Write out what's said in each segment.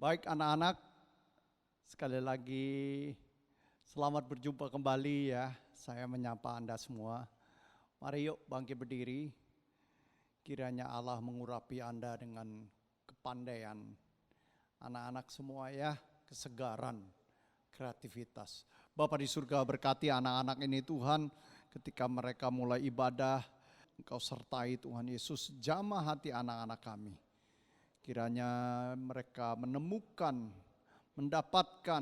Baik anak-anak, sekali lagi selamat berjumpa kembali ya. Saya menyapa Anda semua. Mari yuk bangkit berdiri. Kiranya Allah mengurapi Anda dengan kepandaian. Anak-anak semua ya, kesegaran, kreativitas. Bapa di surga berkati anak-anak ini Tuhan, ketika mereka mulai ibadah, Engkau sertai Tuhan Yesus, jamah hati anak-anak kami. Kiranya mereka menemukan, mendapatkan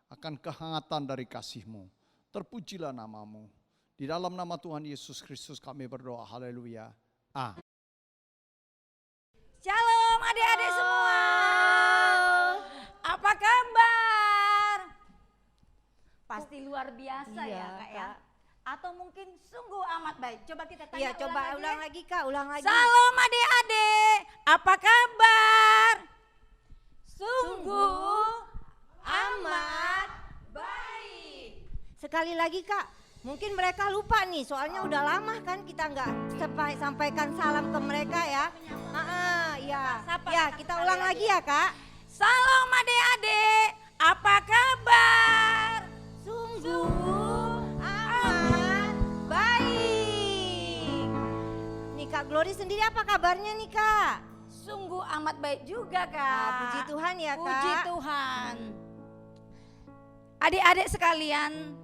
akan kehangatan dari kasih-Mu. Terpujilah nama-Mu. Di dalam nama Tuhan Yesus Kristus kami berdoa. Haleluya. Amin. Shalom adik-adik semua. Apa kabar? Pasti luar biasa ya Kak ya. Atau mungkin sungguh amat baik. Coba kita tanya ulang lagi Kak, ulang lagi. Salam adik-adik, apa kabar? Sungguh amat baik. Sekali lagi Kak, mungkin mereka lupa nih, soalnya udah lama kan kita nggak sampaikan salam ke mereka ya. Kita ulang lagi ya Kak. Salam adik-adik, apa kabar? Sungguh Kak Glory sendiri apa kabarnya nih Kak? Sungguh amat baik juga Kak. Puji Tuhan ya Kak. Puji Tuhan. Adik-adik sekalian,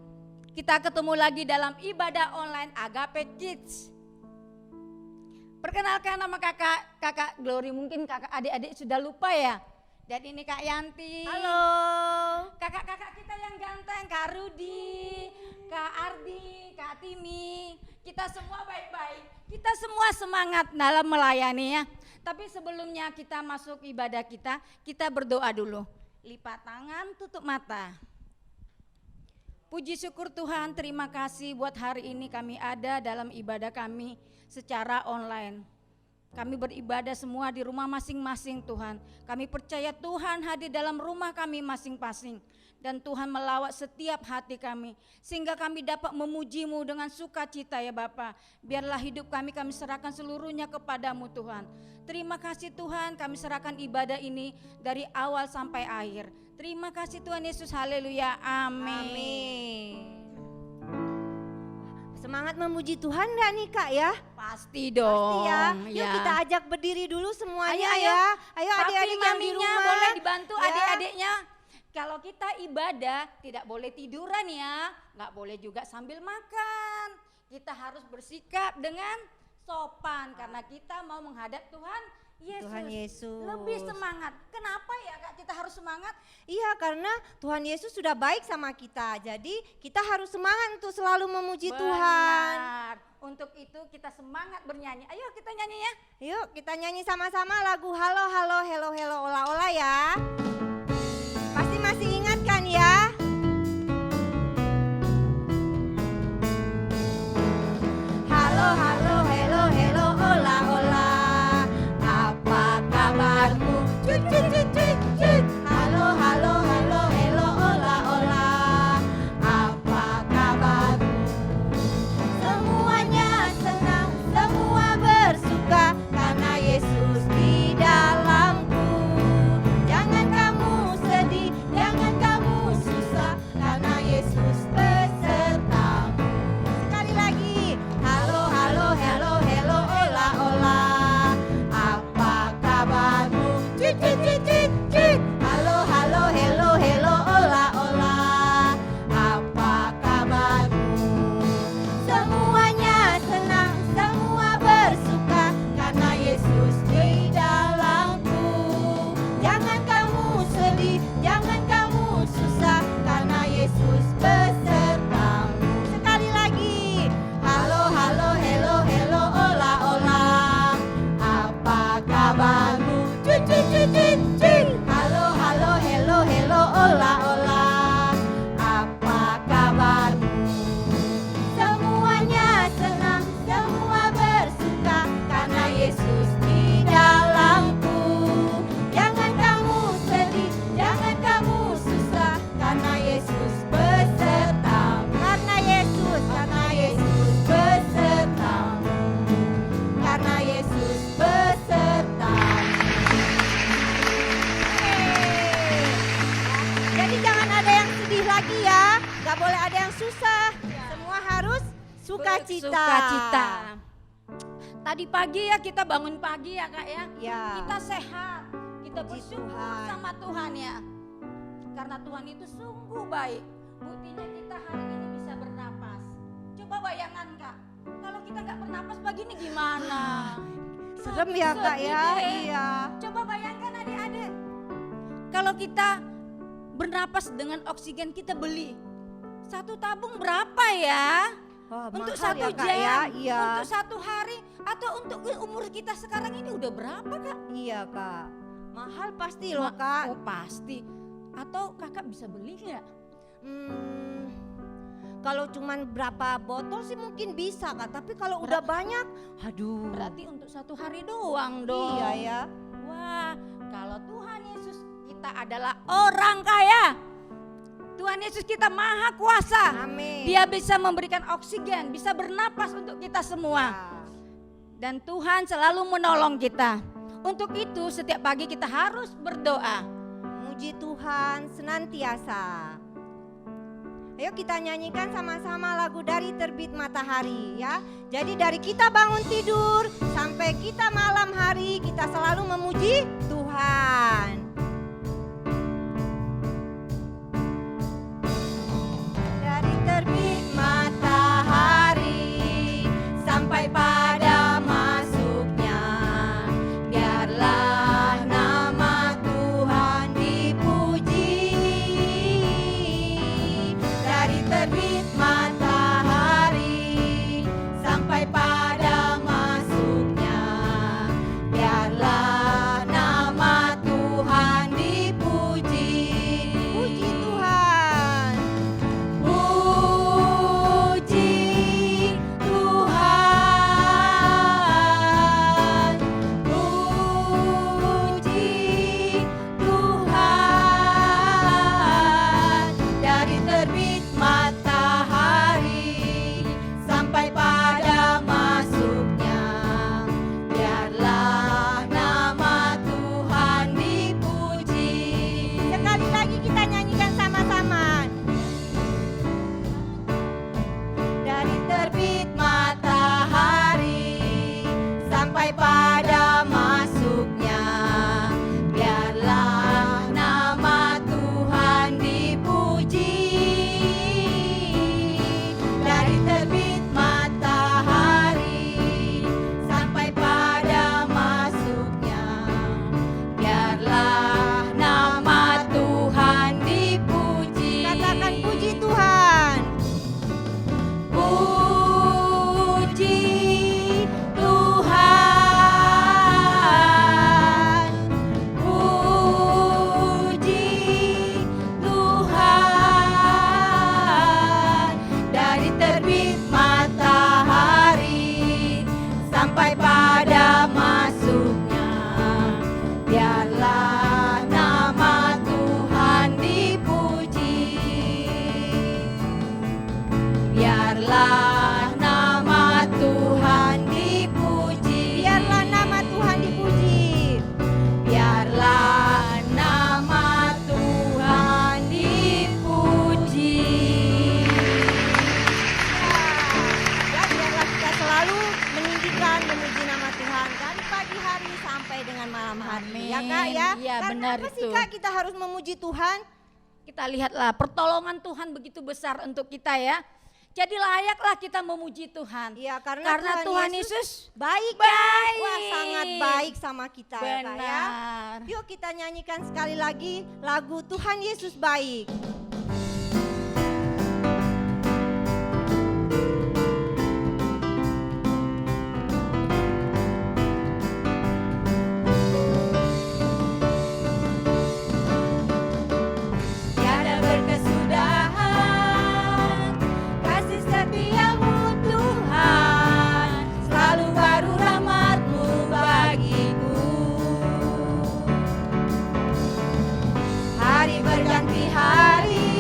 kita ketemu lagi dalam ibadah online Agape Kids. Perkenalkan nama kakak Glory, mungkin kakak adik-adik sudah lupa ya. Dan ini Kak Yanti. Halo. Kakak-kakak kita yang ganteng, Kak Rudi, Kak Ardi, Kak Timi. Kita semua baik-baik, kita semua semangat dalam melayani ya. Tapi sebelumnya kita masuk ibadah kita berdoa dulu. Lipat tangan, tutup mata. Puji syukur Tuhan, terima kasih buat hari ini kami ada dalam ibadah kami secara online. Kami beribadah semua di rumah masing-masing Tuhan. Kami percaya Tuhan hadir dalam rumah kami masing-masing. Dan Tuhan melawat setiap hati kami. Sehingga kami dapat memuji-Mu dengan sukacita ya Bapa. Biarlah hidup kami serahkan seluruhnya kepadamu Tuhan. Terima kasih Tuhan, kami serahkan ibadah ini dari awal sampai akhir. Terima kasih Tuhan Yesus, haleluya, amin. Semangat memuji Tuhan gak nih Kak ya? Pasti dong. Pasti ya. Yuk kita ajak berdiri dulu semuanya ya. Ayo adik-adik yang di rumah. Boleh dibantu ya. Adik-adiknya. Kalau kita ibadah tidak boleh tiduran ya. Gak boleh juga sambil makan. Kita harus bersikap dengan sopan. Karena kita mau menghadap Tuhan Yesus. Lebih semangat. Kenapa ya Kak kita harus semangat? Iya karena Tuhan Yesus sudah baik sama kita. Jadi kita harus semangat untuk selalu memuji Tuhan. Untuk itu kita semangat bernyanyi. Ayo kita nyanyi ya. Yuk kita nyanyi sama-sama lagu Halo Halo Hello Hello Ola Ola ya. Pasti masih ingat kan ya? Halo Halo Hello Hello Ola Ola. Apa kabarmu? Cuit cuit cuit cuit cuit. Halo Halo Halo Hello Ola Ola. Apa kabarmu? Semuanya senang, semua bersuka karena Yesus di dalamku. Jangan kamu sedih, jangan kamu susah. bersukacita. Bersukacita. Tadi pagi ya kita bangun pagi ya Kak ya. Ya. Kita sehat, kita Puji bersyukur Tuhan. sama Tuhan ya. Karena Tuhan itu sungguh baik. Buktinya kita hari ini bisa bernapas. Coba bayangkan Kak, kalau kita nggak bernapas begini gimana? Serem ya Kak ya. Sedih. Iya. Coba bayangkan adik-adik, kalau kita bernapas dengan oksigen kita beli. Satu tabung berapa ya? Wah, Untuk mahal satu ya, Kak, jam, ya. Iya. untuk satu hari, atau untuk umur kita sekarang ini udah berapa Kak? Iya Kak. Mahal pasti loh Ma- Kak. Oh pasti. Atau kakak bisa beli nggak? Kalau cuman berapa botol sih mungkin bisa Kak. Tapi kalau udah banyak, aduh. Berarti untuk satu hari doang dong. Iya ya. Wah, kalau Tuhan Yesus kita adalah orang kaya. Tuhan Yesus kita maha kuasa. Amin. Dia bisa memberikan oksigen, bisa bernapas untuk kita semua. Ya. Dan Tuhan selalu menolong kita. Untuk itu setiap pagi kita harus berdoa. Muji Tuhan senantiasa. Ayo kita nyanyikan sama-sama lagu Dari Terbit Matahari ya. Jadi dari kita bangun tidur sampai kita malam hari kita selalu memuji Tuhan. Dari terbit matahari sampai pada masuknya, biarlah nama Tuhan dipuji. Dari terbit matahari sampai pada masuknya, biarlah nama Tuhan dipuji. Puji Tuhan. Puji Tuhan, puji Tuhan. Dari terbit matahari sampai pada masuknya, biarlah nama Tuhan dipuji. Sekali lagi kita nyanyikan sama-sama. Dari terbit matahari sampai pada masuknya, biarlah nama Tuhan dipuji. Dari terbit matahari sampai pada masuknya, biarlah nama Tuhan dipuji. Katakan puji Tuhan. Puji Tuhan, puji Tuhan. Dari terbit matahari sampai pada masuknya, biarlah nama Tuhan dipuji. Biarlah nama Tuhan dipuji. Biarlah nama Tuhan dipuji. Biarlah nama Tuhan dipuji. Ya, biarlah kita selalu meninggikan, memuji nama Tuhan dari pagi hari sampai dengan malam hari. Ya Kak ya. Iya, Karena benar apa sih itu. Kak kita harus memuji Tuhan? Kita lihatlah pertolongan Tuhan begitu besar untuk kita ya. Jadi layaklah kita memuji Tuhan. Iya, karena Tuhan Yesus baik, baik. ya. Wah, sangat baik sama kita ya Kak ya. benar. Yuk kita nyanyikan sekali lagi lagu Tuhan Yesus Baik. Tiada berkesudahan kasih setiamu Tuhan, selalu baru rahmat-Mu bagiku. Hari berganti hari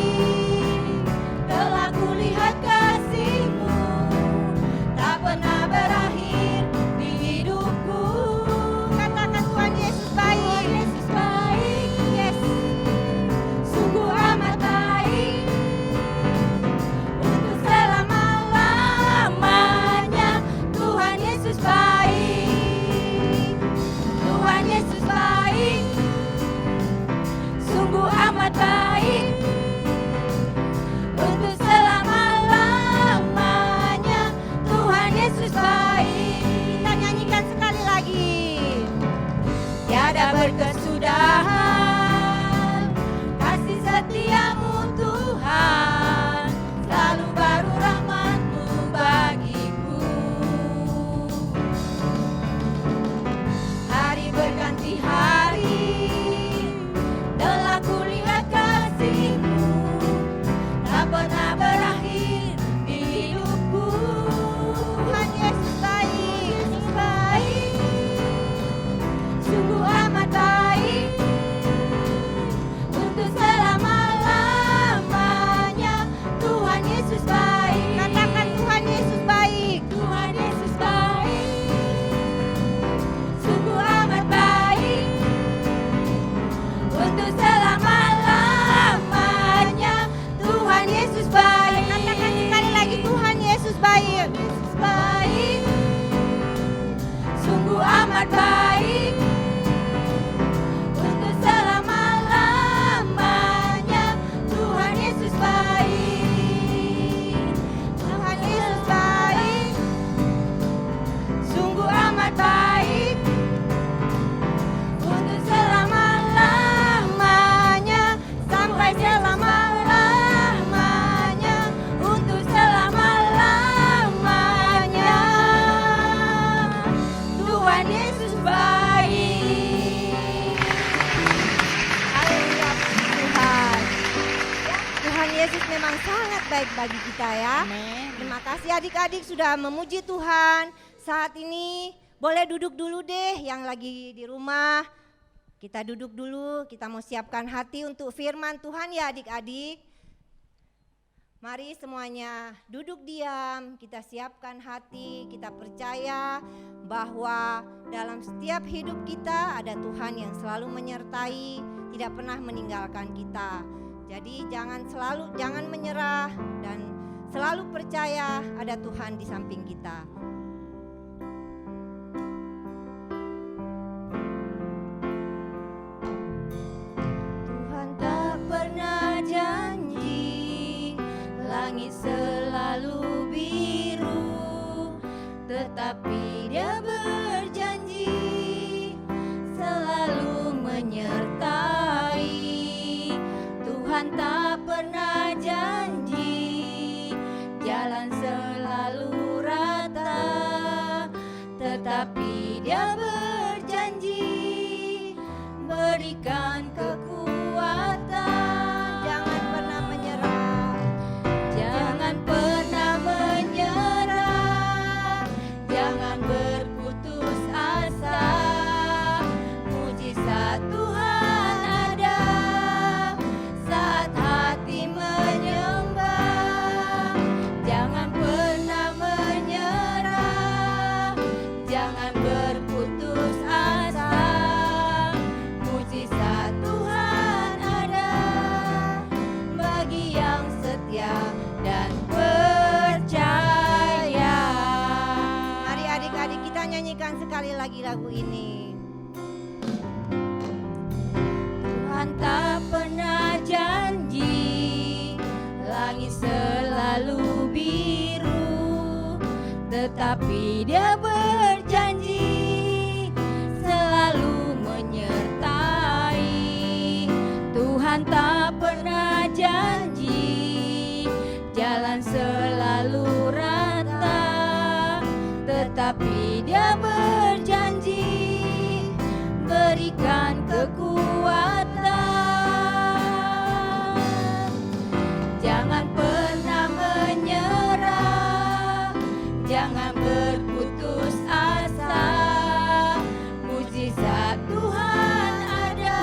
bagi kita ya. Amin. Terima kasih adik-adik sudah memuji Tuhan. Saat ini boleh duduk dulu deh yang lagi di rumah. Kita duduk dulu, kita mau siapkan hati untuk firman Tuhan ya adik-adik. Mari semuanya duduk diam, kita siapkan hati, kita percaya bahwa dalam setiap hidup kita ada Tuhan yang selalu menyertai, tidak pernah meninggalkan kita. Jadi jangan menyerah dan selalu percaya ada Tuhan di samping kita. Tuhan tak pernah janji langit selalu biru, tetapi Dia berjanji selalu menyertai. Tuhan tak pernah janji jalan selalu rata, tetapi Dia berjanji berikan kekuatan. Jangan pernah menyerah, jangan pernah menyerah, jangan berputus asa. Mujizat Tuhan ada saat hati menyembah. Jangan pernah menyerah, jangan berputus asa. Mujizat Tuhan ada bagi yang setia dan percaya. Mari adik-adik kita nyanyikan sekali lagi lagu ini. Tuhan tak pernah janji langit selalu biru, tetapi Dia berjanji selalu menyertai. Tuhan tak pernah janji jalan selalu rata, tetapi Dia berjanji berikan kekuatan. Jangan pernah menyerah, jangan berputus asa. Mujizat Tuhan ada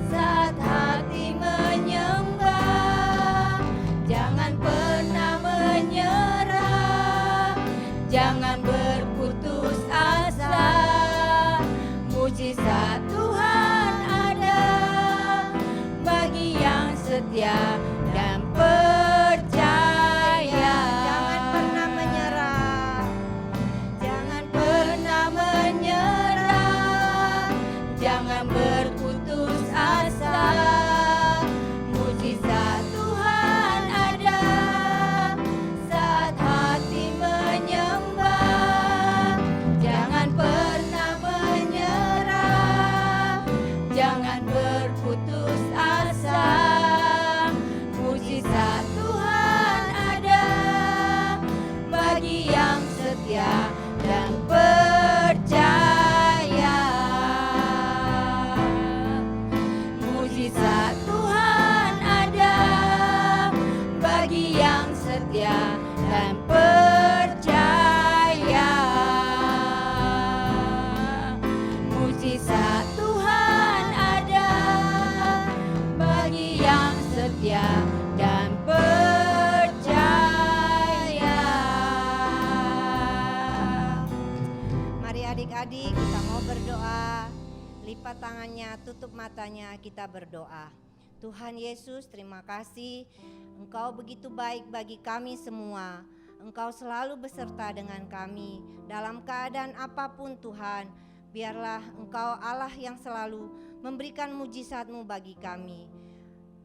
saat hati menyembah. Jangan pernah menyerah, jangan berputus asa. Mujizat Tuhan ada bagi yang setia dan percaya. Jangan pernah menyerah, jangan pernah menyerah, jangan berputus asa. Mujizat Tuhan ada saat hati menyembah. Jangan pernah menyerah, jangan berputus asa. Mujizat Tuhan ada bagi yang setia dan percaya. Mujizat Tuhan ada bagi yang setia dan percaya. Mujizat Tuhan ada bagi yang setia dan percaya. Mari adik-adik kita mau berdoa. Lipat tangannya, tutup matanya, kita berdoa. Tuhan Yesus, terima kasih. Engkau begitu baik bagi kami semua. Engkau selalu beserta dengan kami dalam keadaan apapun Tuhan. Biarlah Engkau Allah yang selalu memberikan mujizat-Mu bagi kami.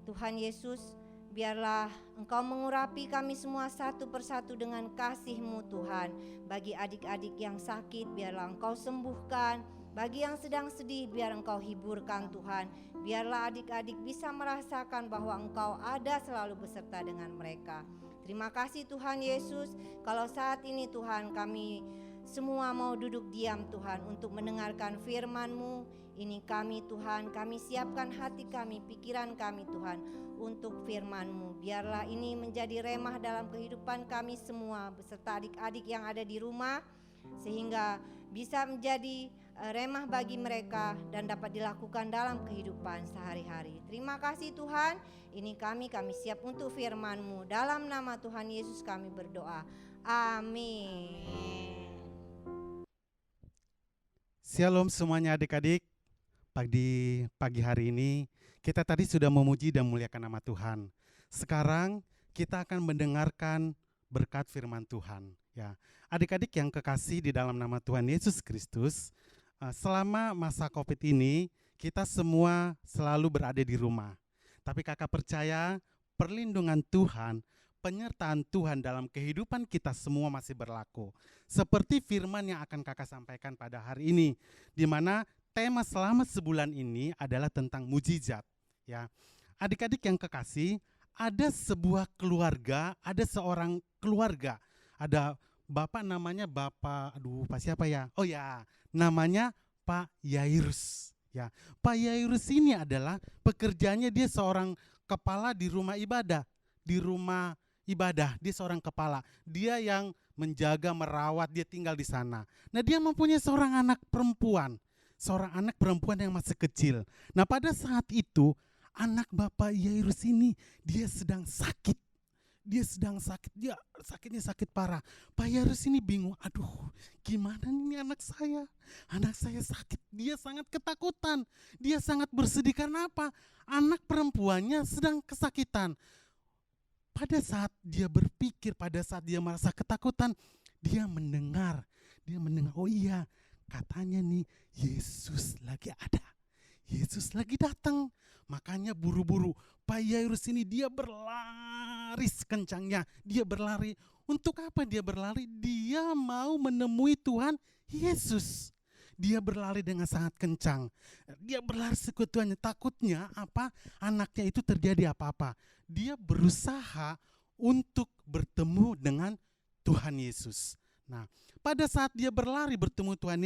Tuhan Yesus, biarlah Engkau mengurapi kami semua satu persatu dengan kasih-Mu Tuhan. Bagi adik-adik yang sakit, biarlah Engkau sembuhkan. Bagi yang sedang sedih, biar Engkau hiburkan Tuhan. Biarlah adik-adik bisa merasakan bahwa Engkau ada selalu beserta dengan mereka. Terima kasih Tuhan Yesus. Kalau saat ini Tuhan kami semua mau duduk diam Tuhan untuk mendengarkan firman-Mu. Ini kami Tuhan, kami siapkan hati kami, pikiran kami Tuhan untuk firman-Mu. Biarlah ini menjadi remah dalam kehidupan kami semua beserta adik-adik yang ada di rumah, sehingga bisa menjadi remah bagi mereka dan dapat dilakukan dalam kehidupan sehari-hari. Terima kasih Tuhan, ini kami siap untuk firman-Mu. Dalam nama Tuhan Yesus kami berdoa. Amin. Shalom semuanya adik-adik. Pagi hari ini kita tadi sudah memuji dan memuliakan nama Tuhan. Sekarang kita akan mendengarkan berkat firman Tuhan. Ya, adik-adik yang kekasih di dalam nama Tuhan Yesus Kristus, selama masa COVID ini kita semua selalu berada di rumah. Tapi kakak percaya perlindungan Tuhan, penyertaan Tuhan dalam kehidupan kita semua masih berlaku. Seperti firman yang akan kakak sampaikan pada hari ini, di mana tema selama sebulan ini adalah tentang mujizat. Ya, adik-adik yang kekasih, ada sebuah keluarga, ada seorang keluarga, ada bapak namanya Bapak, Pak siapa ya? Oh ya, namanya Pak Yairus. Ya, Pak Yairus ini adalah pekerjaannya dia seorang kepala di rumah ibadah, dia seorang kepala. Dia yang menjaga, merawat, dia tinggal di sana. Nah, dia mempunyai seorang anak perempuan yang masih kecil. Nah, pada saat itu anak Bapak Yairus ini dia sedang sakit. Dia sakitnya sakit parah. Pak Yairus ini bingung, aduh gimana ini anak saya sakit. Dia sangat ketakutan, dia sangat bersedih. Karena apa? Anak perempuannya sedang kesakitan. Pada saat dia berpikir, pada saat dia merasa ketakutan, dia mendengar, oh iya, katanya nih Yesus lagi ada, Yesus lagi datang. Makanya buru-buru Pak Yairus ini dia berlari sekencangnya. Dia berlari. Untuk apa dia berlari? Dia mau menemui Tuhan Yesus. Dia berlari dengan sangat kencang. Dia berlari sekutuannya. Takutnya apa? Anaknya itu terjadi apa-apa. Dia berusaha untuk bertemu dengan Tuhan Yesus. Nah, pada saat dia berlari bertemu Tuhan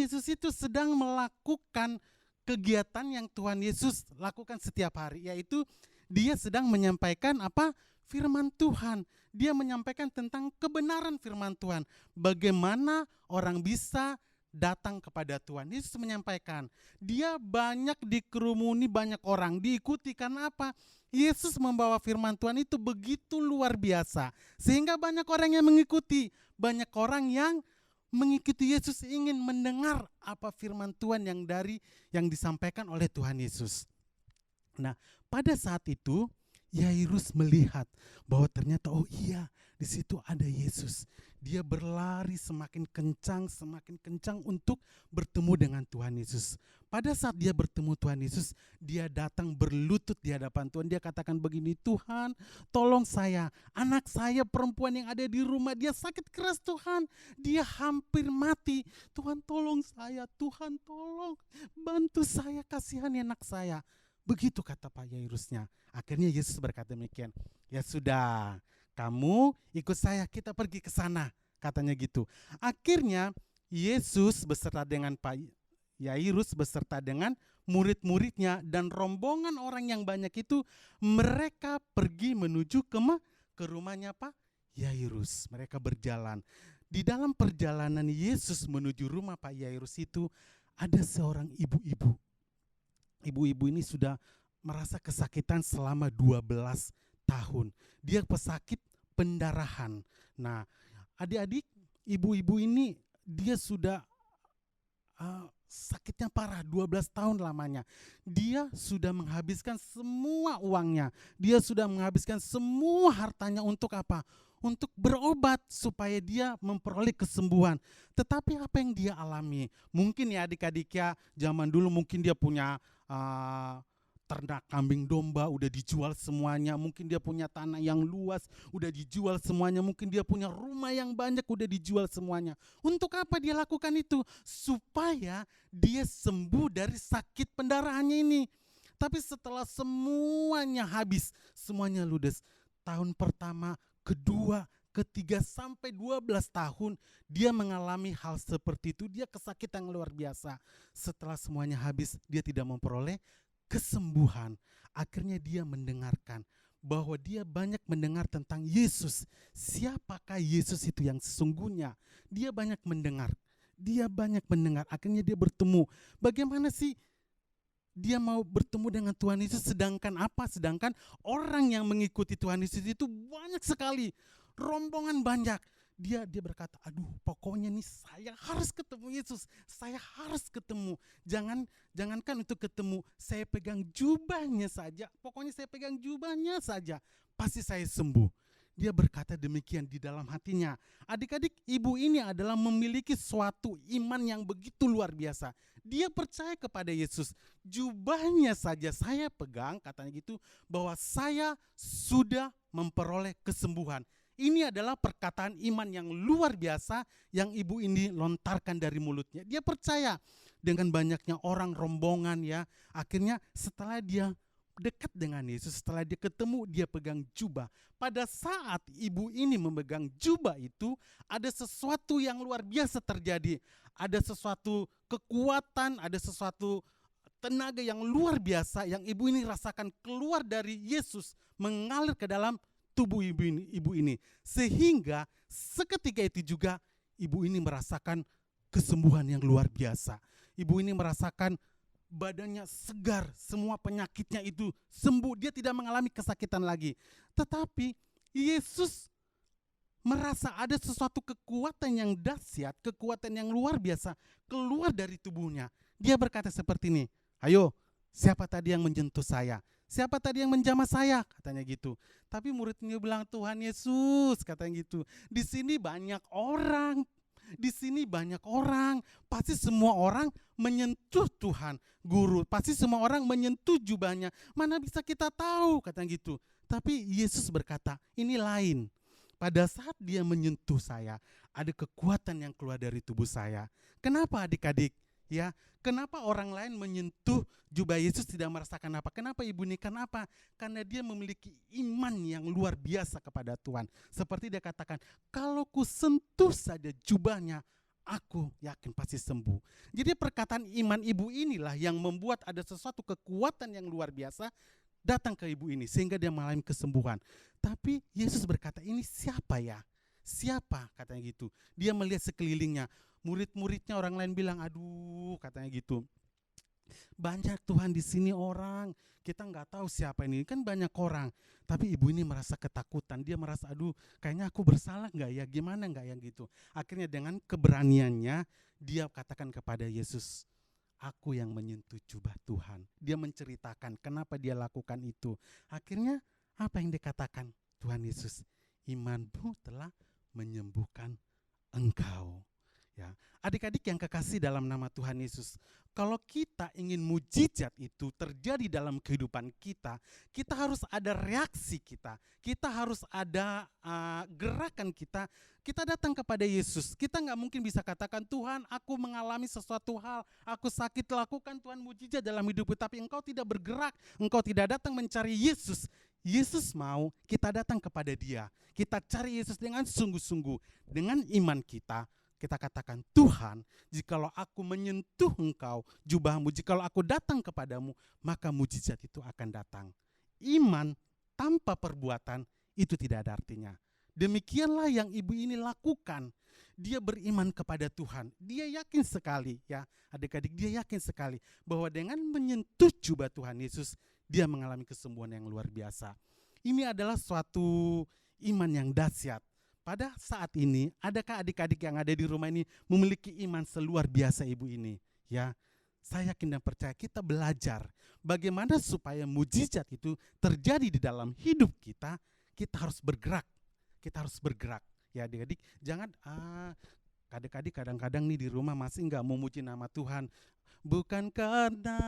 Yesus itu sedang melakukan kegiatan yang Tuhan Yesus lakukan setiap hari, yaitu dia sedang menyampaikan apa? Firman Tuhan. Dia menyampaikan tentang kebenaran firman Tuhan. Bagaimana orang bisa datang kepada Tuhan. Yesus menyampaikan, dia banyak dikerumuni banyak orang, diikuti karena apa? Yesus membawa firman Tuhan itu begitu luar biasa, sehingga banyak orang yang mengikuti. Banyak orang yang mengikuti Yesus, ingin mendengar apa firman Tuhan yang disampaikan oleh Tuhan Yesus. Nah, pada saat itu Yairus melihat bahwa ternyata oh iya, di situ ada Yesus. Dia berlari semakin kencang untuk bertemu dengan Tuhan Yesus. Pada saat dia bertemu Tuhan Yesus, dia datang berlutut di hadapan Tuhan. Dia katakan begini, Tuhan tolong saya, anak saya perempuan yang ada di rumah, dia sakit keras Tuhan, dia hampir mati. Tuhan tolong saya, Tuhan tolong bantu saya, kasihani anak saya. Begitu kata Pak Yairusnya. Akhirnya Yesus berkata demikian, ya sudah, kamu ikut saya, kita pergi ke sana, katanya gitu. Akhirnya Yesus beserta dengan Pak Yairus beserta dengan murid-muridnya dan rombongan orang yang banyak itu, mereka pergi menuju ke rumahnya Pak Yairus. Mereka berjalan. Di dalam perjalanan Yesus menuju rumah Pak Yairus itu ada seorang ibu-ibu. Ibu-ibu ini sudah merasa kesakitan selama 12 tahun. Dia pesakit pendarahan. Nah, adik-adik, ibu-ibu ini dia sudah sakitnya parah 12 tahun lamanya. Dia sudah menghabiskan semua uangnya. Dia sudah menghabiskan semua hartanya untuk apa? Untuk berobat supaya dia memperoleh kesembuhan. Tetapi apa yang dia alami? Mungkin ya adik-adik ya, zaman dulu mungkin dia punya ternak kambing domba udah dijual semuanya, mungkin dia punya tanah yang luas udah dijual semuanya, mungkin dia punya rumah yang banyak udah dijual semuanya. Untuk apa dia lakukan itu? Supaya dia sembuh dari sakit pendarahannya ini. Tapi setelah semuanya habis, semuanya ludes, tahun pertama, kedua, ketiga sampai 12 tahun dia mengalami hal seperti itu. Dia kesakitan luar biasa. Setelah semuanya habis, dia tidak memperoleh kesembuhan. Akhirnya dia mendengarkan bahwa dia banyak mendengar tentang Yesus. Siapakah Yesus itu yang sesungguhnya? Dia banyak mendengar. Akhirnya dia bertemu. Bagaimana sih dia mau bertemu dengan Tuhan Yesus, sedangkan apa? Sedangkan orang yang mengikuti Tuhan Yesus itu banyak sekali, rombongan banyak. Dia berkata, aduh pokoknya nih saya harus ketemu Yesus, saya harus ketemu. Jangankan untuk ketemu, saya pegang jubahnya saja, pokoknya saya pegang jubahnya saja, pasti saya sembuh. Dia berkata demikian di dalam hatinya. Adik-adik, ibu ini adalah memiliki suatu iman yang begitu luar biasa. Dia percaya kepada Yesus. Jubahnya saja saya pegang, katanya gitu, bahwa saya sudah memperoleh kesembuhan. Ini adalah perkataan iman yang luar biasa yang ibu ini lontarkan dari mulutnya. Dia percaya dengan banyaknya orang rombongan ya. Akhirnya setelah dia dekat dengan Yesus, setelah dia ketemu, dia pegang jubah. Pada saat ibu ini memegang jubah itu, ada sesuatu yang luar biasa terjadi. Ada sesuatu kekuatan, ada sesuatu tenaga yang luar biasa yang ibu ini rasakan keluar dari Yesus, mengalir ke dalam tubuh ibu ini. Sehingga seketika itu juga ibu ini merasakan kesembuhan yang luar biasa. Ibu ini merasakan badannya segar, semua penyakitnya itu sembuh, dia tidak mengalami kesakitan lagi. Tetapi Yesus merasa ada sesuatu kekuatan yang dahsyat, kekuatan yang luar biasa keluar dari tubuhnya. Dia berkata seperti ini, ayo siapa tadi yang menyentuh saya? Siapa tadi yang menjamah saya? Katanya gitu. Tapi muridnya bilang, Tuhan Yesus, katanya gitu. Di sini banyak orang. Pasti semua orang menyentuh Tuhan, guru. Pasti semua orang menyentuh jubahnya. Mana bisa kita tahu, katanya gitu. Tapi Yesus berkata, ini lain. Pada saat dia menyentuh saya, ada kekuatan yang keluar dari tubuh saya. Kenapa adik-adik? Ya, kenapa orang lain menyentuh jubah Yesus tidak merasakan apa? Kenapa ibu ini? Kenapa? Karena dia memiliki iman yang luar biasa kepada Tuhan. Seperti dia katakan, kalau ku sentuh saja jubahnya, aku yakin pasti sembuh. Jadi perkataan iman ibu inilah yang membuat ada sesuatu kekuatan yang luar biasa datang ke ibu ini, sehingga dia mengalami kesembuhan. Tapi Yesus berkata, ini siapa ya? Siapa? Katanya gitu. Dia melihat sekelilingnya. Murid-muridnya orang lain bilang, aduh, katanya gitu. Banyak Tuhan di sini orang, kita nggak tahu siapa ini, kan banyak orang. Tapi ibu ini merasa ketakutan, dia merasa, aduh, kayaknya aku bersalah nggak ya, gimana nggak ya gitu. Akhirnya dengan keberaniannya dia katakan kepada Yesus, aku yang menyentuh jubah Tuhan. Dia menceritakan kenapa dia lakukan itu. Akhirnya apa yang dikatakan? Tuhan Yesus, imanmu telah menyembuhkan engkau. Ya, adik-adik yang kekasih dalam nama Tuhan Yesus, kalau kita ingin mujizat itu terjadi dalam kehidupan kita, kita harus ada reaksi kita harus ada gerakan kita datang kepada Yesus. Kita nggak mungkin bisa katakan, Tuhan aku mengalami sesuatu hal, aku sakit, lakukan Tuhan mujizat dalam hidupku, tapi engkau tidak bergerak, engkau tidak datang mencari Yesus. Yesus mau kita datang kepada dia, kita cari Yesus dengan sungguh-sungguh, dengan iman kita. Kita katakan, Tuhan, jikalau aku menyentuh engkau, jubahmu, jikalau aku datang kepadamu, maka mujizat itu akan datang. Iman tanpa perbuatan itu tidak ada artinya. Demikianlah yang ibu ini lakukan. Dia beriman kepada Tuhan. Dia yakin sekali, ya adik-adik, dia yakin sekali bahwa dengan menyentuh jubah Tuhan Yesus, dia mengalami kesembuhan yang luar biasa. Ini adalah suatu iman yang dahsyat. Pada saat ini, adakah adik-adik yang ada di rumah ini memiliki iman seluar biasa ibu ini? Ya, saya yakin dan percaya kita belajar bagaimana supaya mujizat itu terjadi di dalam hidup kita. Kita harus bergerak. Kita harus bergerak. Ya adik-adik, jangan adik-adik kadang-kadang nih di rumah masih nggak memuji nama Tuhan. Bukan karena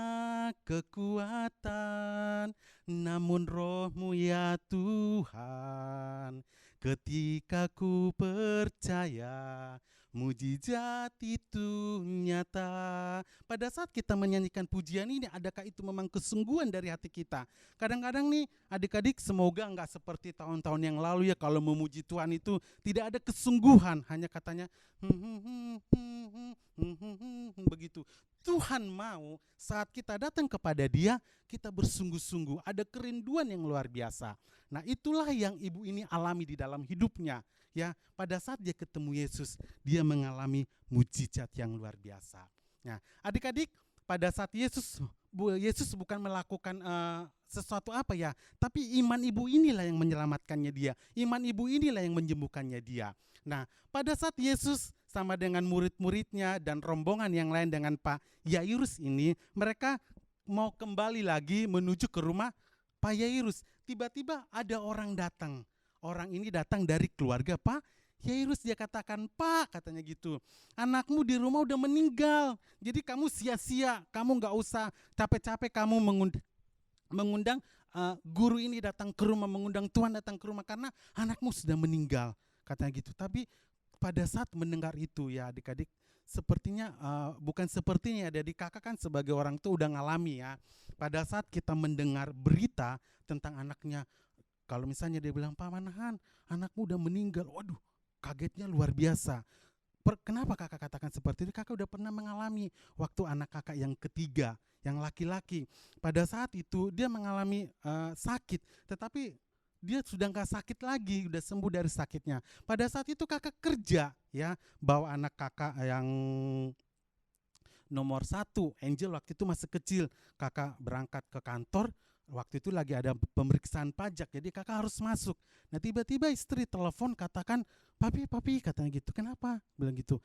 kekuatan, namun roh-Mu ya Tuhan. Ketika ku percaya mujizat itu nyata. Pada saat kita menyanyikan pujian ini, adakah itu memang kesungguhan dari hati kita? Kadang-kadang nih adik-adik, semoga enggak seperti tahun-tahun yang lalu ya, kalau memuji Tuhan itu tidak ada kesungguhan, hanya katanya begitu. Tuhan mau saat kita datang kepada Dia, kita bersungguh-sungguh, ada kerinduan yang luar biasa. Nah, itulah yang ibu ini alami di dalam hidupnya. Ya, pada saat dia ketemu Yesus, dia mengalami mujizat yang luar biasa. Nah, adik-adik, pada saat Yesus bukan melakukan sesuatu apa ya, tapi iman ibu inilah yang menyelamatkannya dia. Iman ibu inilah yang menyembuhkannya dia. Nah, pada saat Yesus sama dengan murid-muridnya dan rombongan yang lain dengan Pak Yairus ini, mereka mau kembali lagi menuju ke rumah Pak Yairus. Tiba-tiba ada orang datang. Orang ini datang dari keluarga Pak Yairus. Dia katakan, "Pak," katanya gitu, "anakmu di rumah udah meninggal. Jadi kamu sia-sia, kamu gak usah capek-capek kamu mengundang guru ini datang ke rumah, mengundang Tuhan datang ke rumah, karena anakmu sudah meninggal," katanya gitu. Tapi pada saat mendengar itu ya adik-adik, sepertinya bukan sepertinya, jadi kakak kan sebagai orang tua udah ngalami ya. Pada saat kita mendengar berita tentang anaknya, kalau misalnya dia bilang, "Pak Manahan, anakmu udah meninggal," waduh, kagetnya luar biasa. Kenapa kakak katakan seperti itu? Kakak udah pernah mengalami waktu anak kakak yang ketiga, yang laki-laki. Pada saat itu dia mengalami sakit, tetapi dia sudah gak sakit lagi, udah sembuh dari sakitnya. Pada saat itu kakak kerja ya, bawa anak kakak yang nomor 1, Angel, waktu itu masih kecil. Kakak berangkat ke kantor, waktu itu lagi ada pemeriksaan pajak, jadi kakak harus masuk. Nah, tiba-tiba istri telepon katakan, papi, katanya gitu. "Kenapa?" Bilang gitu.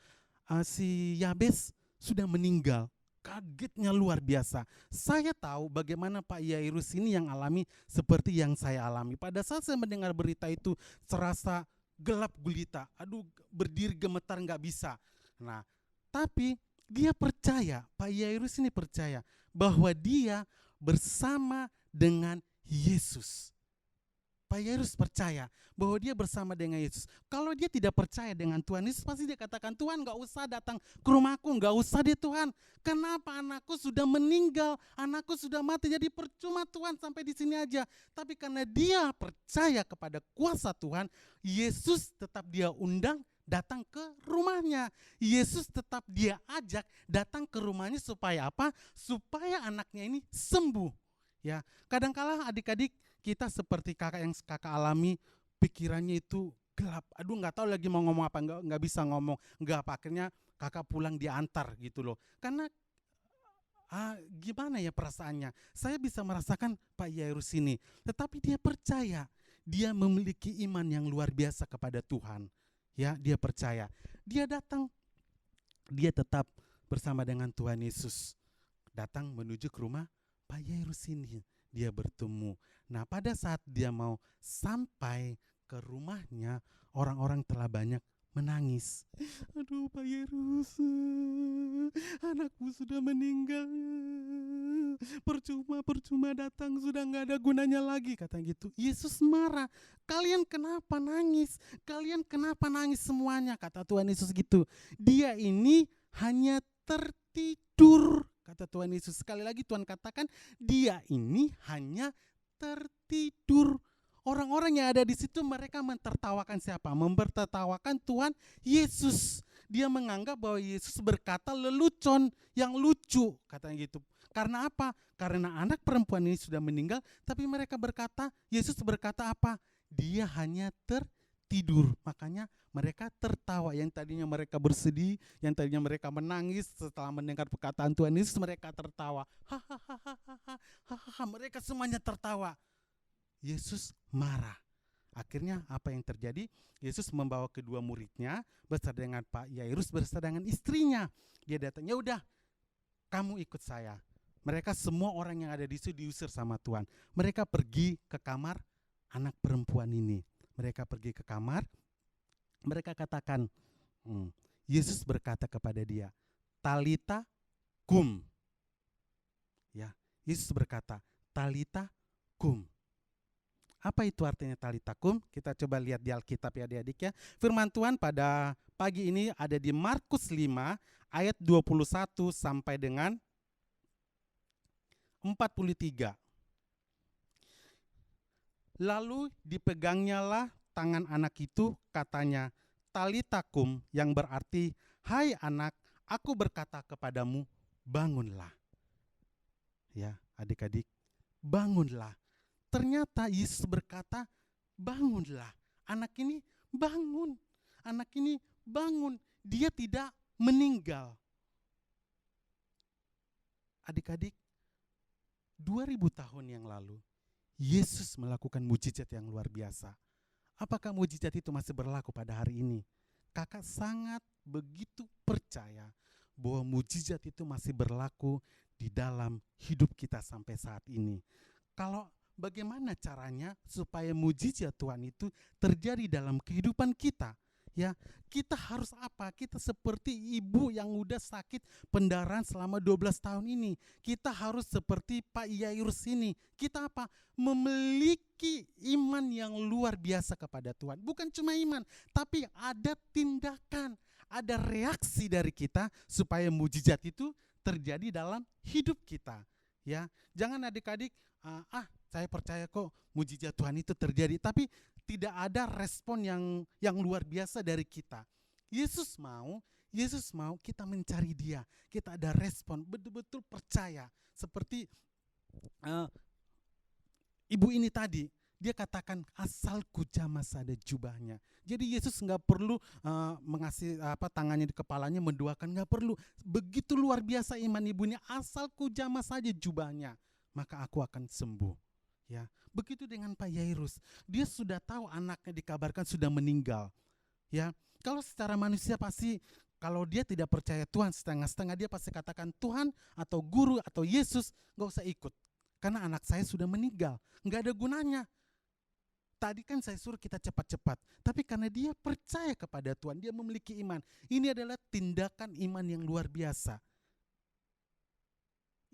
Si Yabes sudah meninggal." Kagetnya luar biasa. Saya tahu bagaimana Pak Yairus ini yang alami seperti yang saya alami. Pada saat saya mendengar berita itu, serasa gelap gulita. Aduh, berdiri gemetar nggak bisa. Nah, tapi dia percaya, Pak Yairus ini percaya bahwa dia bersama dengan Yesus. Pak Yairus percaya bahwa dia bersama dengan Yesus. Kalau dia tidak percaya dengan Tuhan Yesus, pasti dia katakan, "Tuhan, gak usah datang ke rumahku, gak usah deh Tuhan. Kenapa? Anakku sudah meninggal, anakku sudah mati, jadi percuma Tuhan, sampai di sini aja." Tapi karena dia percaya kepada kuasa Tuhan, Yesus tetap dia undang datang ke rumahnya. Yesus tetap dia ajak datang ke rumahnya supaya apa? Supaya anaknya ini sembuh. Ya, kadangkala adik-adik kita seperti kakak yang kakak alami, pikirannya itu gelap. Aduh, nggak tahu lagi mau ngomong apa, nggak bisa ngomong, nggak apa. Akhirnya kakak pulang diantar gitu loh. Karena gimana ya perasaannya? Saya bisa merasakan Pak Yairus ini, tetapi dia percaya, dia memiliki iman yang luar biasa kepada Tuhan. Ya, dia percaya. Dia datang, dia tetap bersama dengan Tuhan Yesus. Datang menuju ke rumah Pak Yairus ini. Dia bertemu. Nah, pada saat dia mau sampai ke rumahnya, orang-orang telah banyak menangis. "Aduh, Pak Yairus, anakmu sudah meninggal. Percuma datang, sudah gak ada gunanya lagi," kata gitu. Yesus marah. "Kalian kenapa nangis? Kalian kenapa nangis semuanya?" Kata Tuhan Yesus gitu. "Dia ini hanya tertidur," kata Tuhan Yesus. Sekali lagi Tuhan katakan, dia ini hanya tertidur. Orang-orang yang ada di situ, mereka mentertawakan siapa? Mempertertawakan Tuhan Yesus. Dia menganggap bahwa Yesus berkata lelucon, yang lucu, katanya gitu. Karena apa? Karena anak perempuan ini sudah meninggal, tapi mereka berkata, Yesus berkata apa? Dia hanya tertidur. Makanya mereka tertawa. Yang tadinya mereka bersedih, yang tadinya mereka menangis, setelah mendengar perkataan Tuhan Yesus, mereka tertawa. Hahaha, mereka semuanya tertawa. Yesus marah. Akhirnya apa yang terjadi? Yesus membawa kedua muridnya beserta dengan Pak Yairus beserta dengan istrinya. Dia datang, "Ya udah, kamu ikut saya." Mereka semua orang yang ada di situ diusir sama Tuhan. Mereka pergi ke kamar anak perempuan ini. Mereka pergi ke kamar. Mereka katakan, Yesus berkata kepada dia, "Talita kum." Ya, Yesus berkata, "Talita kum." Apa itu artinya talita kum? Kita coba lihat di Alkitab ya adik-adik ya. Firman Tuhan pada pagi ini ada di Markus 5 ayat 21 sampai dengan 43. Lalu dipegangnyalah tangan anak itu, katanya, talitakum, yang berarti, hai anak, aku berkata kepadamu, bangunlah. Ya, adik-adik, bangunlah. Ternyata Yesus berkata, bangunlah. Anak ini bangun. Anak ini bangun. Dia tidak meninggal. Adik-adik, 2000 tahun yang lalu, Yesus melakukan mujizat yang luar biasa. Apakah mujizat itu masih berlaku pada hari ini? Kakak sangat begitu percaya bahwa mujizat itu masih berlaku di dalam hidup kita sampai saat ini. Kalau bagaimana caranya supaya mujizat Tuhan itu terjadi dalam kehidupan kita? Ya, kita harus apa? Kita seperti ibu yang udah sakit pendarahan selama 12 tahun ini. Kita harus seperti Pak Yairus ini. Kita apa? Memiliki iman yang luar biasa kepada Tuhan. Bukan cuma iman, tapi ada tindakan, ada reaksi dari kita supaya mujizat itu terjadi dalam hidup kita. Ya, jangan adik-adik, saya percaya kok mujizat Tuhan itu terjadi, tapi tidak ada respon yang luar biasa dari kita. Yesus mau kita mencari Dia. Kita ada respon, betul-betul percaya. Seperti ibu ini tadi, dia katakan asalku jamah saja jubahnya. Jadi Yesus nggak perlu mengasih tangannya di kepalanya mendoakan, nggak perlu. Begitu luar biasa iman ibunya, asalku jamah saja jubahnya, maka aku akan sembuh. Ya, begitu dengan Pak Yairus. Dia sudah tahu anaknya dikabarkan sudah meninggal. Ya, kalau secara manusia pasti kalau dia tidak percaya Tuhan setengah-setengah, dia pasti katakan Tuhan atau guru atau Yesus nggak usah ikut. Karena anak saya sudah meninggal, nggak ada gunanya. Tadi kan saya suruh kita cepat-cepat, tapi karena dia percaya kepada Tuhan, dia memiliki iman. Ini adalah tindakan iman yang luar biasa.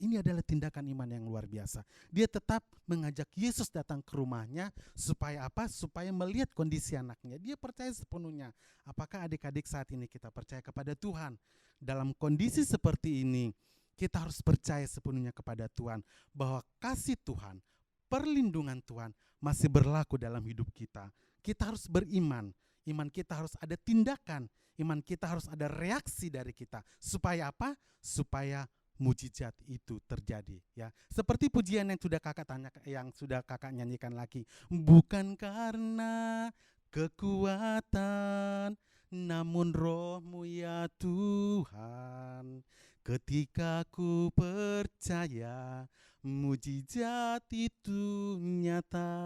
Ini adalah tindakan iman yang luar biasa. Dia tetap mengajak Yesus datang ke rumahnya supaya apa? Supaya melihat kondisi anaknya. Dia percaya sepenuhnya. Apakah adik-adik saat ini kita percaya kepada Tuhan? Dalam kondisi seperti ini, kita harus percaya sepenuhnya kepada Tuhan bahwa kasih Tuhan, perlindungan Tuhan masih berlaku dalam hidup kita. Kita harus beriman. Iman kita harus ada tindakan. Iman kita harus ada reaksi dari kita. Supaya apa? Supaya mujizat itu terjadi, ya. Seperti pujian yang sudah kakak nyanyikan lagi. Bukan karena kekuatan, namun Roh-Mu ya Tuhan. Ketika ku percaya, mujizat itu nyata.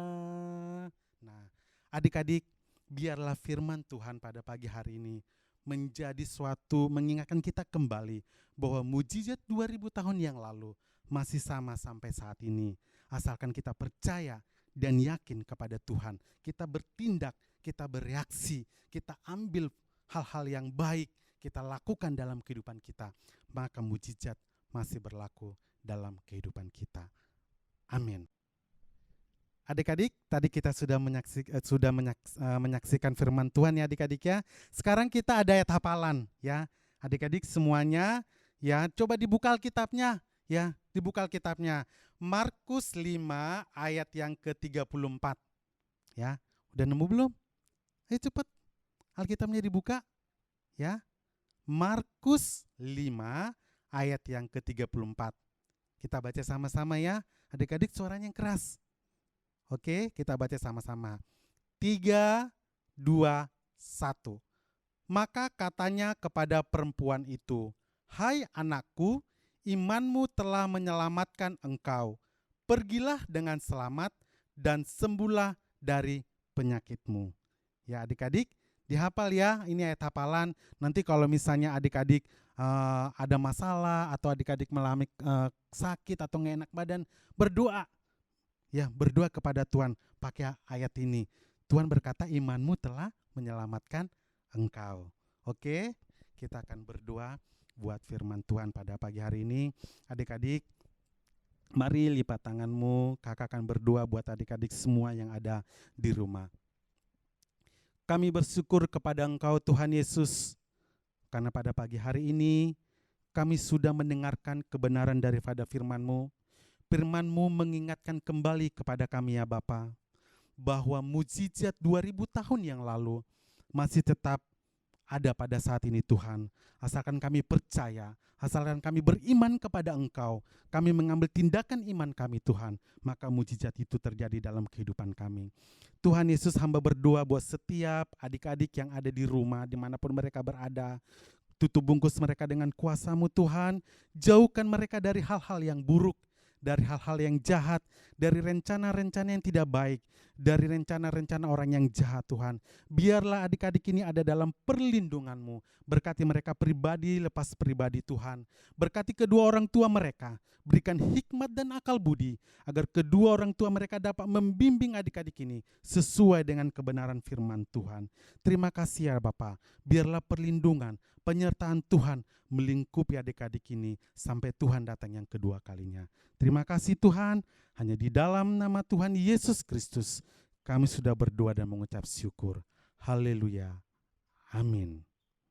Nah, adik-adik, biarlah firman Tuhan pada pagi hari ini menjadi suatu mengingatkan kita kembali bahwa mujizat 2000 tahun yang lalu masih sama sampai saat ini. Asalkan kita percaya dan yakin kepada Tuhan, kita bertindak, kita bereaksi, kita ambil hal-hal yang baik, kita lakukan dalam kehidupan kita, maka mujizat masih berlaku dalam kehidupan kita. Amin. Adik-adik, tadi kita sudah menyaksikan firman Tuhan ya adik-adik ya. Sekarang kita ada ayat hafalan ya. Adik-adik semuanya ya, coba dibuka Alkitabnya ya, dibuka Alkitabnya. Markus 5 ayat yang ke-34. Ya, udah nemu belum? Ayo cepat. Alkitabnya dibuka ya. Markus 5 ayat yang ke-34. Kita baca sama-sama ya. Adik-adik suaranya yang keras. Oke, kita baca sama-sama. 3, 2, 1. Maka katanya kepada perempuan itu, hai anakku, imanmu telah menyelamatkan engkau. Pergilah dengan selamat dan sembuhlah dari penyakitmu. Ya adik-adik, dihafal ya, ini ayat hafalan. Nanti kalau misalnya adik-adik ada masalah atau adik-adik mengalami sakit atau nggak enak badan, berdoa. Ya, berdoa kepada Tuhan pakai ayat ini. Tuhan berkata imanmu telah menyelamatkan engkau. Oke, kita akan berdoa buat firman Tuhan pada pagi hari ini. Adik-adik, mari lipat tanganmu. Kakak akan berdoa buat adik-adik semua yang ada di rumah. Kami bersyukur kepada Engkau Tuhan Yesus, karena pada pagi hari ini kami sudah mendengarkan kebenaran daripada firman-Mu. Firman-Mu mengingatkan kembali kepada kami ya Bapa, bahwa mujizat 2000 tahun yang lalu masih tetap ada pada saat ini Tuhan. Asalkan kami percaya, asalkan kami beriman kepada Engkau, kami mengambil tindakan iman kami Tuhan, maka mujizat itu terjadi dalam kehidupan kami. Tuhan Yesus, hamba berdoa buat setiap adik-adik yang ada di rumah, dimanapun mereka berada. Tutup bungkus mereka dengan kuasa-Mu Tuhan, jauhkan mereka dari hal-hal yang buruk, dari hal-hal yang jahat, dari rencana-rencana yang tidak baik, dari rencana-rencana orang yang jahat Tuhan. Biarlah adik-adik ini ada dalam perlindungan-Mu. Berkati mereka pribadi lepas pribadi Tuhan. Berkati kedua orang tua mereka. Berikan hikmat dan akal budi, agar kedua orang tua mereka dapat membimbing adik-adik ini sesuai dengan kebenaran firman Tuhan. Terima kasih ya Bapa. Biarlah perlindungan, penyertaan Tuhan melingkupi adik-adik ini sampai Tuhan datang yang kedua kalinya. Terima kasih Tuhan, hanya di dalam nama Tuhan Yesus Kristus kami sudah berdoa dan mengucap syukur. Haleluya. Amin.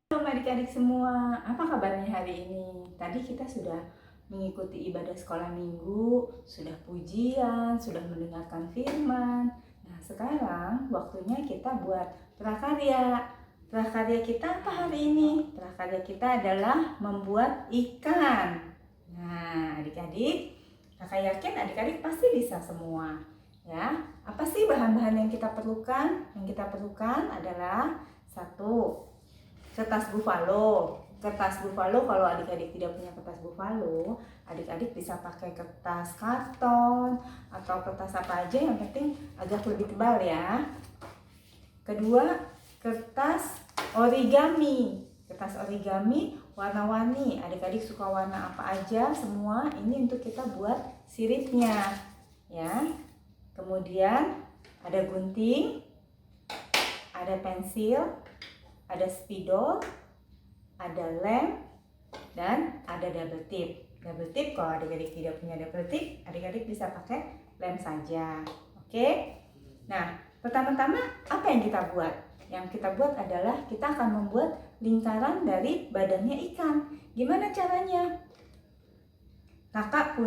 Halo adik-adik semua, apa kabarnya hari ini? Tadi kita sudah mengikuti ibadah sekolah minggu, sudah pujian, sudah mendengarkan firman. Nah sekarang waktunya kita buat prakarya. Prakarya kita apa hari ini? Prakarya kita adalah membuat ikan. Nah adik-adik, kakak yakin adik-adik pasti bisa semua. Ya, apa sih bahan-bahan yang kita perlukan? Yang kita perlukan adalah 1, kertas buffalo. Kertas buffalo, kalau adik-adik tidak punya kertas buffalo, adik-adik bisa pakai kertas karton atau kertas apa aja, yang penting agak lebih tebal ya. Kedua, kertas origami. Kertas origami warna-warni, adik-adik suka warna apa aja, semua ini untuk kita buat siripnya ya. Kemudian ada gunting, ada pensil, ada spidol, ada lem, dan ada double tip. Double tip, kalau adik-adik tidak punya double tip, adik-adik bisa pakai lem saja. Oke? Nah, pertama-tama apa yang kita buat? Yang kita buat adalah kita akan membuat lingkaran dari badannya ikan. Gimana caranya? Kakak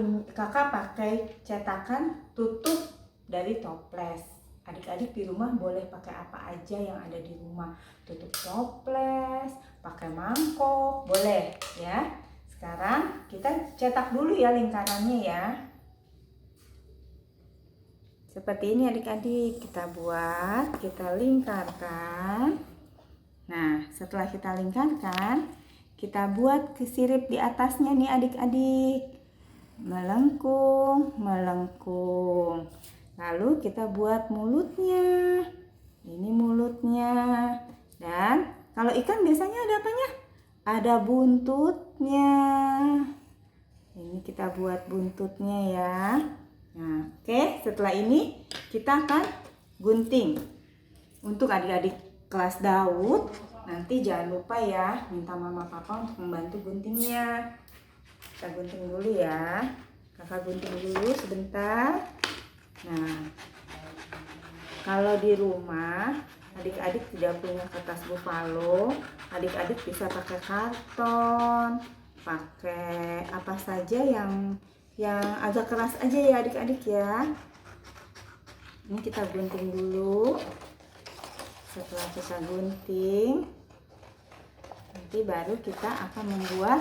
pakai cetakan tutup dari toples. Adik-adik di rumah boleh pakai apa aja yang ada di rumah. Tutup toples, pakai mangkok, boleh ya. Sekarang kita cetak dulu ya lingkarannya ya. Seperti ini adik-adik, kita buat, kita lingkarkan. Nah, setelah kita lingkarkan, kita buat sirip di atasnya nih adik-adik. Melengkung, melengkung. Lalu kita buat mulutnya. Ini mulutnya. Dan kalau ikan biasanya ada apanya? Ada buntutnya. Ini kita buat buntutnya ya. Nah, oke, setelah ini kita akan gunting. Untuk adik-adik kelas Daud, nanti jangan lupa ya, minta mama papa untuk membantu guntingnya. Kita gunting dulu ya. Kakak gunting dulu sebentar. Nah, kalau di rumah adik-adik tidak punya kertas buffalo, adik-adik bisa pakai karton, pakai apa saja yang agak keras aja ya adik-adik ya. Ini kita gunting dulu. Setelah kita gunting, nanti baru kita akan membuat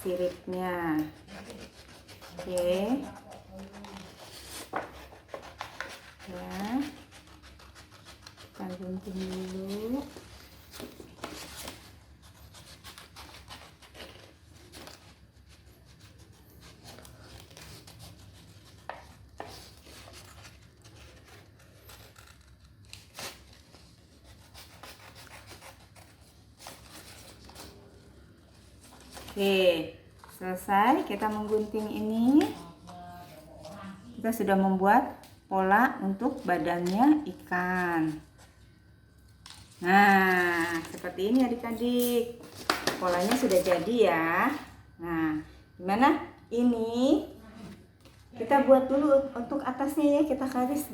siripnya. Oke. Ya. Kita gunting dulu. Oke, selesai kita menggunting ini. Kita sudah membuat pola untuk badannya ikan. Nah, seperti ini adik-adik. Polanya sudah jadi ya. Nah, gimana? Ini kita buat dulu untuk atasnya ya, kita garis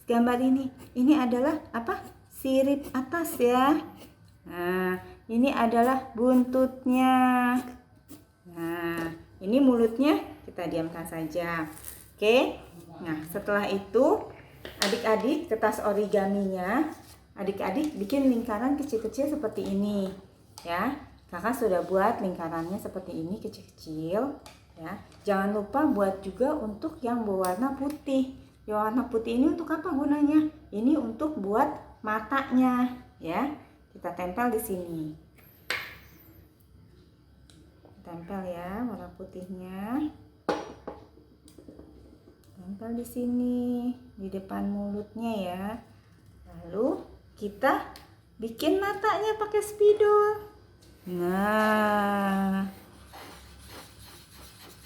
gambar ini. Ini adalah apa? Sirip atas ya. Nah, ini adalah buntutnya. Nah, ini mulutnya kita diamkan saja. Oke. Nah, setelah itu adik-adik kertas origaminya, adik-adik bikin lingkaran kecil-kecil seperti ini ya. Kakak sudah buat lingkarannya seperti ini kecil-kecil ya. Jangan lupa buat juga untuk yang berwarna putih. Yang warna putih ini untuk apa gunanya? Ini untuk buat matanya ya. Kita tempel di sini. Tempel ya warna putihnya. Tempel di sini di depan mulutnya ya. Lalu kita bikin matanya pakai spidol. Nah,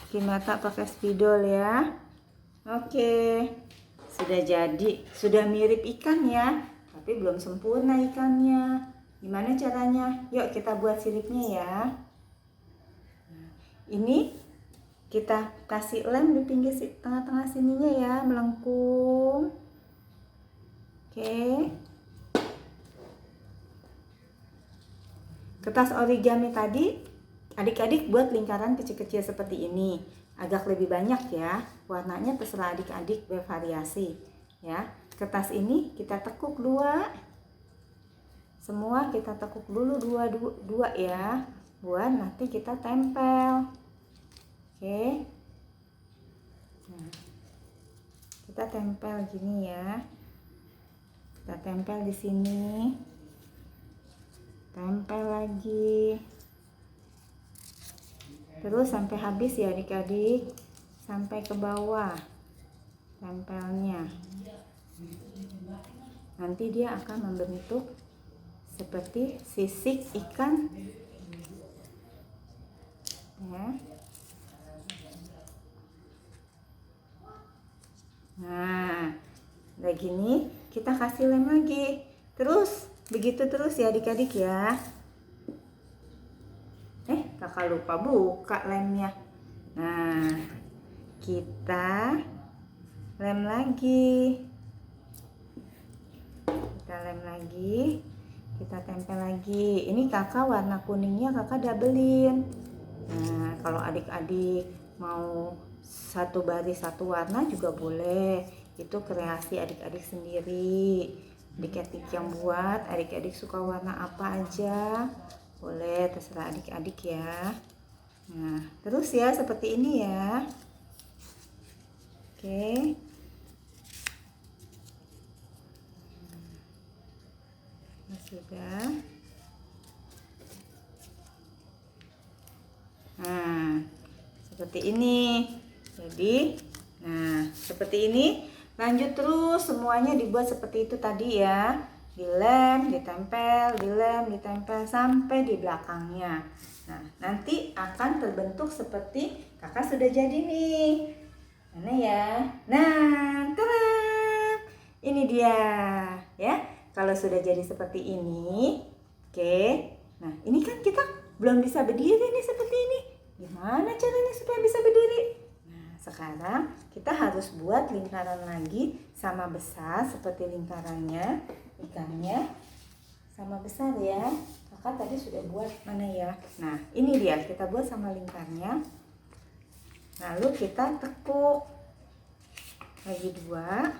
bikin mata pakai spidol ya. Oke, sudah jadi, sudah mirip ikan ya, tapi belum sempurna ikannya. Gimana caranya? Yuk kita buat siripnya ya. Nah, ini kita kasih lem di pinggir tengah-tengah sininya ya, melengkung. Oke. Kertas origami tadi adik-adik buat lingkaran kecil-kecil seperti ini. Agak lebih banyak ya. Warnanya terserah adik-adik bervariasi ya. Kertas ini kita tekuk dua. Semua kita tekuk dulu dua ya. Buat nanti kita tempel. Oke. Nah, kita tempel gini ya. Kita tempel di sini. Tempel lagi. Terus sampai habis ya adik-adik. Sampai ke bawah. Tempelnya. Nanti dia akan membentuk seperti sisik ikan. Ya. Nah, udah gini kita kasih lem lagi. Terus begitu terus ya adik-adik ya. Kakak lupa buka lemnya. Nah, kita lem lagi. Kita lem lagi. Kita tempel lagi. Ini kakak warna kuningnya kakak doublein. Nah, kalau adik-adik mau satu baris satu warna juga boleh. Itu kreasi adik-adik sendiri. Adik-adik yang buat, adik-adik suka warna apa aja boleh, terserah adik-adik ya. Nah, terus ya seperti ini ya. Oke. Nah, sudah. Nah, seperti ini. Jadi, nah, seperti ini. Lanjut terus semuanya dibuat seperti itu tadi ya. Dilem, ditempel, dilem, ditempel sampai di belakangnya. Nah, nanti akan terbentuk seperti kakak sudah jadi nih. Mana ya? Nah, tada! Ini dia ya. Kalau sudah jadi seperti ini, oke. Nah, ini kan kita belum bisa berdiri nih seperti ini. Gimana caranya supaya bisa berdiri? Nah, sekarang kita harus buat lingkaran lagi sama besar seperti lingkarannya. Ikannya sama besar ya. Kakak tadi sudah buat mana ya? Nah, ini dia kita buat sama lingkarnya. Lalu kita tekuk lagi dua.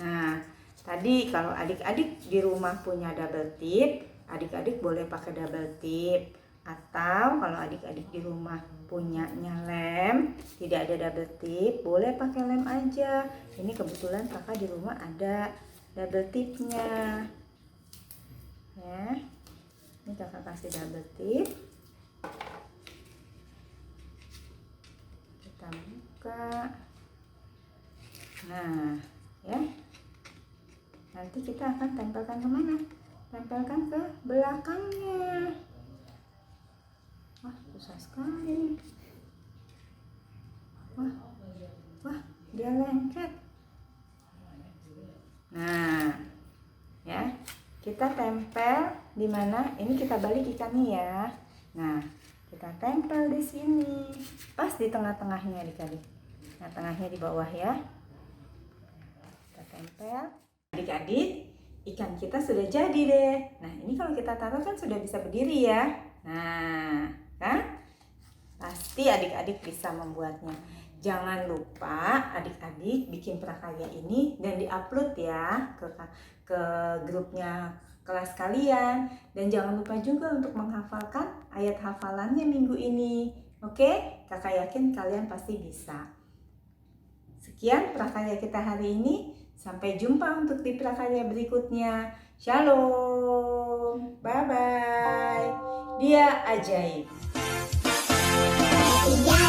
Nah, tadi kalau adik-adik di rumah punya double tip, adik-adik boleh pakai double tip. Atau kalau adik-adik di rumah punyanya lem, tidak ada double tip, boleh pakai lem aja. Ini kebetulan kakak di rumah ada double tipnya ya. Ini kakak kasih double tip. Kita buka. Nah ya, nanti kita akan tempelkan kemana? Tempelkan ke belakangnya. Wah, susah sekali. Wah, dia lengket. Nah, ya, kita tempel di mana? Ini kita balik ikannya ya. Nah, kita tempel di sini, pas di tengah-tengahnya adik-adik. Nah, tengahnya di bawah ya. Kita tempel. Adik-adik, ikan kita sudah jadi deh. Nah, ini kalau kita taruh kan sudah bisa berdiri ya. Nah, kan? Pasti adik-adik bisa membuatnya. Jangan lupa adik-adik bikin prakarya ini dan diupload ya ke grupnya kelas kalian. Dan jangan lupa juga untuk menghafalkan ayat hafalannya minggu ini. Oke? Kakak yakin kalian pasti bisa. Sekian prakarya kita hari ini. Sampai jumpa untuk di prakarya berikutnya. Shalom. Bye-bye. Dia ajaib. Dia